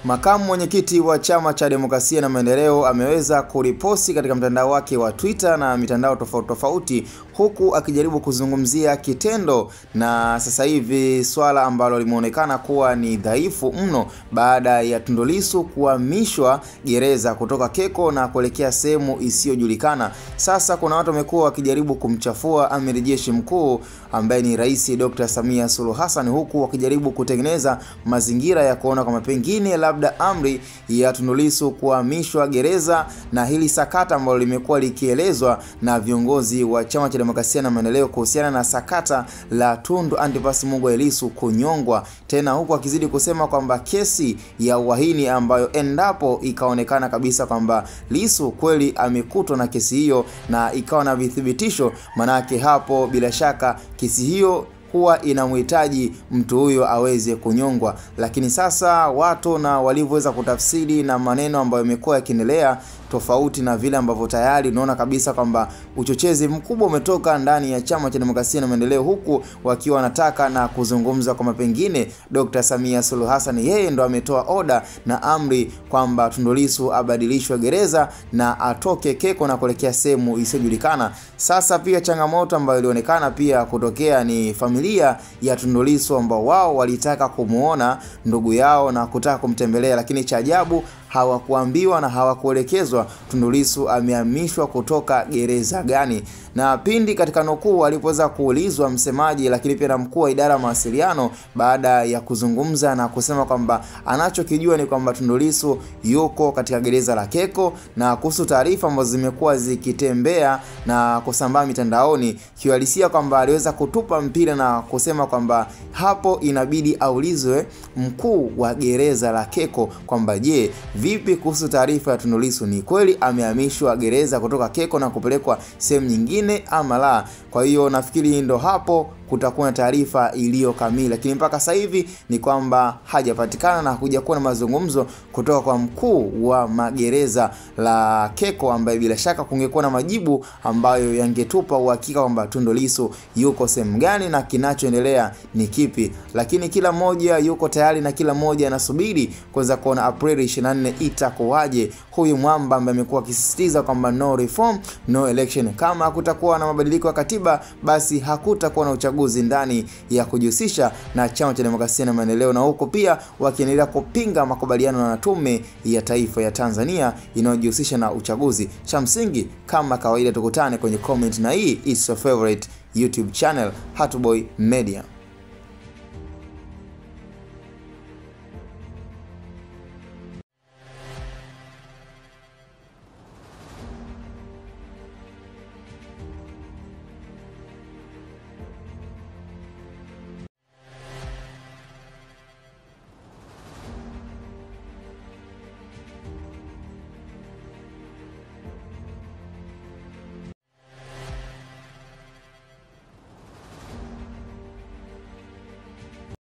Makamu mwenyekiti wa Chama cha Demokrasia na Maendeleo ameweza kuriposti katika mtandao wake wa Twitter na mitandao tofauti huku akijaribu kuzungumzia kitendo na sasa hivi swala ambalo limeonekana kuwa ni dhaifu mno baada ya Tundu Lissu kuhamishwa gereza kutoka Keko na kuelekea sehemu isiyojulikana. Sasa kuna watu wamekuwa wakijaribu kumchafua Amiri Jeshi Mkuu ambaye ni Rais Dr. Samia Suluhu Hassan, huku wakijaribu kutengeneza mazingira ya kuona kama pengine labda amri ya Tundu Lissu kuhamishwa gereza na hili sakata ambalo limekuwa likielezwa na viongozi wa Chama cha Demokrasia na Maendeleo kuhusiana na sakata la Tundu Antipas Mughwe Lissu kunyongwa, tena huku akizidi kusema kwamba kesi ya uhaini ambayo endapo ikaonekana kabisa kwamba Lissu kweli amekutwa na kesi hiyo na ikawa na vithibitisho, manake hapo bila shaka kesi hiyo huwa inamhitaji mtu huyo aweze kunyongwa. Lakini sasa watu na walivyoweza kutafsiri na maneno ambayo yamekuwa yakiendelea tofauti na vile ambavyo tayari unaona kabisa kwamba uchochezi mkubwa umetoka ndani ya Chama cha Demokrasia na Maendeleo, huku wakiwa wanataka na kuzungumza kwa pengine Dr. Samia Suluhu Hassan yeye ndo ametoa oda na amri kwamba Tundu Lissu abadilishwe gereza na atoke Keko na kuelekea sehemu isiyojulikana. Sasa pia changamoto ambayo ilionekana pia kutokea ni familia ya Tundu Lissu ambao wao walitaka kumuona ndugu yao na kutaka kumtembelea, lakini cha ajabu hawakuambiwa na hawakuelekezwa Tundu Lissu amehamishwa kutoka gereza gani. Na pindi katika nukuu alipoweza kuulizwa msemaji lakini pia na mkuu wa idara ya mawasiliano baada ya kuzungumza na kusema kwamba anachokijua ni kwamba Tundu Lissu yuko katika gereza la Keko, na kuhusu taarifa ambazo zimekuwa zikitembea na kusambaa mitandaoni kiuhalisia kwamba aliweza kutupa mpira na kusema kwamba hapo inabidi aulizwe mkuu wa gereza la Keko kwamba je, vipi kuhusu taarifa ya Tundu Lissu, ni kweli amehamishwa gereza kutoka Keko na kupelekwa sehemu nyingine ama la? Kwa hiyo nafikiri ndo hapo kutakuwa na taarifa iliyo kamili, lakini mpaka sasa hivi ni kwamba hajapatikana na hakuja kuwa na mazungumzo kutoka kwa mkuu wa magereza la Keko, ambaye bila shaka kungekuwa na majibu ambayo yangetupa uhakika kwamba Tundu Lissu yuko sehemu gani na kinachoendelea ni kipi. Lakini kila mmoja yuko tayari na kila mmoja anasubiri kuweza kuona Aprili 24 itakuwaje. Huyu mwamba ambaye amekuwa akisisitiza kwamba no reform no election, kama hakutakuwa na mabadiliko ya katiba basi hakutakuwa na uchaguzi ndani ya kujihusisha na Chama cha Demokrasia na Maendeleo, na huko pia wakiendelea kupinga makubaliano na Tume ya Taifa ya Tanzania inayojihusisha na uchaguzi. Cha msingi kama kawaida tukutane kwenye comment, na hii is your favorite YouTube channel Hatuboy Media.